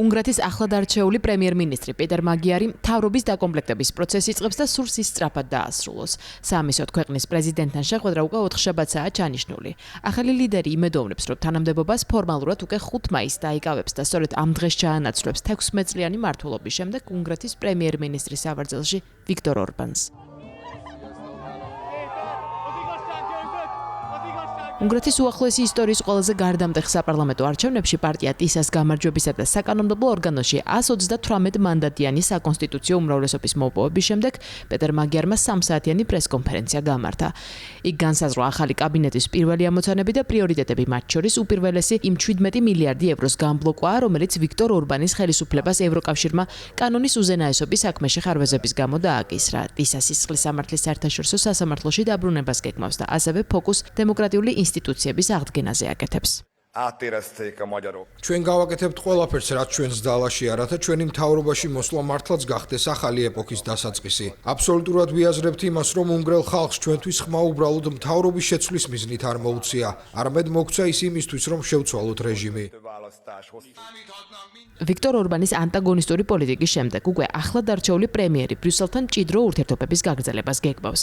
უნგრეთის ახლად არჩეული პრემიერ-მინისტრი პეტერ მაგიარი მთავრობის დაკომპლექტების პროცესი იწყებს და სურს ის სწრაფად დაასრულოს. საამისოდ ქვეყნის პრეზიდენტთან შეხვედრა უკვე 4 შაბათსაა ჩანიშნული. ახალი ლიდერი იმედოვნებს, რომ თანამდებობას ფორმალურად უკვე 5 მაისს დაიკავებს და სწორედ ამ დღეს ჩაანაცვლებს 16 წლიანი მმართველობის შემდეგ უნგრეთის პრემიერ-მინისტრის სავარძელში ვიქტორ ორბანს. უნგრეთის უახლოესი ისტორიის ყველაზე გარდამტეხ საპარლამენტო არჩევნებში პარტია ტისას გამარჯვებისა და საკანონმდებლო ორგანოში 138 მანდატიანი საკონსტიტუციო უმრავლესობის მოპოვების შემდეგ პეტერ მაგიარმა 3 საათიანი პრესკონფერენცია გამართა. იქ განსაზღვრა ახალი კაბინეტის პირველი ამოცანები და პრიორიტეტები, მათ შორის უპირველესი იმ 17 მილიარდი ევროს გამბლოკვაა, რომელიც ვიქტორ ორბანის ხელისუფლებას ევროკავშირმა კანონის უზენაესობის საქმეში ხარვეზების გამო დააკისრა. ტისას სისხლის სამართლის საერთაშორისო სასამართლოში დაბრუნებას გეგმავს და ასევე ფოკუს დემოკრატიული ინსტიტუციების აღდგენაზე აკეთებს. ჩვენ გავაკეთებთ ყველაფერს, რაც ჩვენს ძალაშია, რათა ჩვენი მთავრობაში მოსვლა მართლაც გახდეს ახალი ეპოქის დასაწყისი. აბსოლუტურად ვიაზრებთ იმას, რომ უნგრელ ხალხს ჩვენთვის ხმა უბრალოდ მთავრობის შეცვლის მიზნით არ მოუწია, არამედ მოგვცა ის იმისთვის, რომ შევცვალოთ რეჟიმი. ვიქტორ ორბანის ანტაგონისტური პოლიტიკის შემდეგ უკვე ახლად არჩეული პრემიერი ბრიუსელთან მჭიდრო ურთიერთობების გაგრძელებას გეგმავს.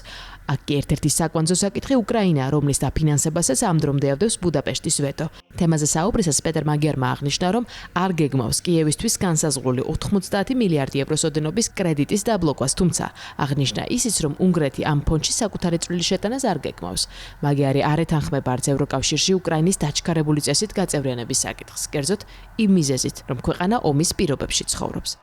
აქ ერთ-ერთი საკვანძო საკითხი უკრაინაა, რომლის დაფინანსებასაც ამ დრომდე ავდევს ბუდაპეშტის ვეტო. თემაზე საუბრისას პეტერ მაგიარმა აღნიშნა, რომ არ გეგმავს კიევისთვის განსაზღვრული 90 მილიარდი ევროს ოდენობის კრედიტის დაბლოკვას, თუმცა აღნიშნა ისიც, რომ უნგრეთი ამ ფონდში საკუთარი წვლილი შეტანას არ გეგმავს. მაგიარი არ ეთანხმება არც ევროკავშირში უკრაინის დაჩქარებული წესით გაწევრიანების საკითხს, კერძოდ იმ მიზეზით, რომ ქვეყანა ომის პირობებში ცხოვრობს.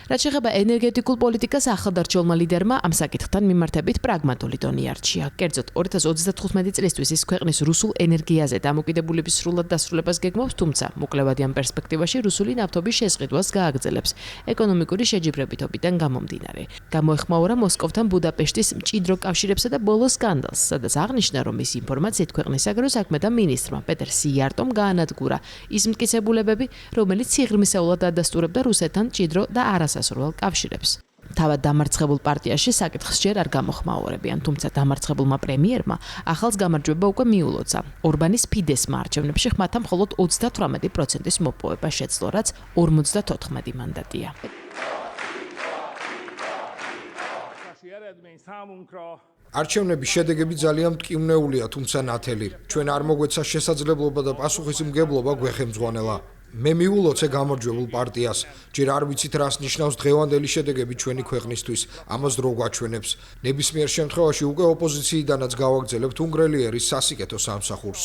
რაც შეეხება ენერგეტიკულ პოლიტიკას, ახლადარჩეულმა ლიდერმა ამ საკითხთან მიმართებით პრაგმატული ტონი არჩია. კერძოდ 2035 წლისთვის ის ქვეყნის რუსულ ენერგიაზე დამოკიდებულების სრულად დასრულებას გეგმავს, თუმცა მოკლევადი ამ პერსპექტივაში რუსული ნავთობის შესყიდვას გააგრძელებს ეკონომიკური შეჯიბრებითობიდან გამომდინარე. გამოეხმაურა მოსკოვთან ბუდაპეშტის მჭიდრო კავშირებსა და ბოლო სკანდალს, სადაც აღნიშნა, რომ ის ინფორმაციით ქვეყნის საგარეო საქმეთა მინისტრმა პეტერ სიარტომ გაანადგურა ის მტკიცებულებები, რომელიც სიღრმისეულად ადასტურებდა რუსეთთან მჭიდრო და არასასურველ კავშირებს. თავად დამარცხებულ პარტიაში საკითხს ჯერ არ გამოხმაურებიან, თუმცა დამარცხებულმა პრემიერმა ახალს გამარჯვება უკვე მიულოცა. ორბანის ფიდესმა არჩევნებში ხმათა მხოლოდ 38%-ის მოპოვება შეძლო, რაც 54 მანდატია. არჩევნების შედეგები ძალიან მტკივნეულია, თუმცა ნათელი. ჩვენ არ მოგვეცა შესაძლებლობა და პასუხისმგებლობა გვეხემძღვანელა. მე მიულოცე გამარჯვებულ პარტიას. ჯერ არ ვიცით, რას ნიშნავს დღევანდელი შედეგები ჩვენი ქვეყნისთვის. ამას დრო გვაჩვენებს. ნებისმიერ შემთხვევაში უკვე ოპოზიციიდანაც გავაგრძელებთ უნგრელი ერის სასიკეთო სამსახურს.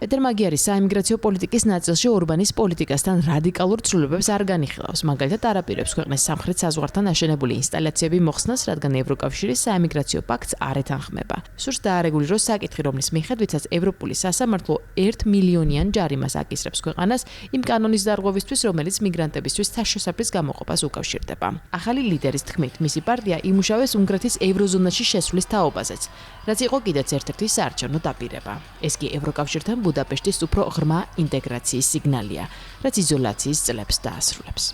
პეტერ მაგიარი საიმიგრაციო პოლიტიკის ნაწილში ორბანის პოლიტიკასთან რადიკალურ ცვლილებებს არ განიხილავს. მაგალითად, არაპირებს ქვეყნის სამხრეთ საზღვართან აშენებული ინსტალაციები მოხსნას, რადგან ევროკავშირის საიმიგრაციო პაქტს არ ეთანხმება. სურს დაარეგულიროს საკითხი, რომლის მიხედვითაც ევროპული სასამართლო 1 მილიონიან ჯარიმას აკისრებს ქვეყანას იმ კანონის დარღვევისთვის, რომელიც მიგრანტებისთვის საშესაფრის გამოყოფას უკავშირდება. ახალი ლიდერის თქმით, მისი პარტია იმუშავებს უნგრეთის ევროზონაში შესვლის თაობაზეც, რაც იყო კიდეც ერთ-ერთი საარჩევნო დაპირება. ეს კი ევროკავშირთან ბუდაპეშტის უფრო ღრმა ინტეგრაციის სიგნალია, რაც იზოლაციის წლებს დაასრულებს.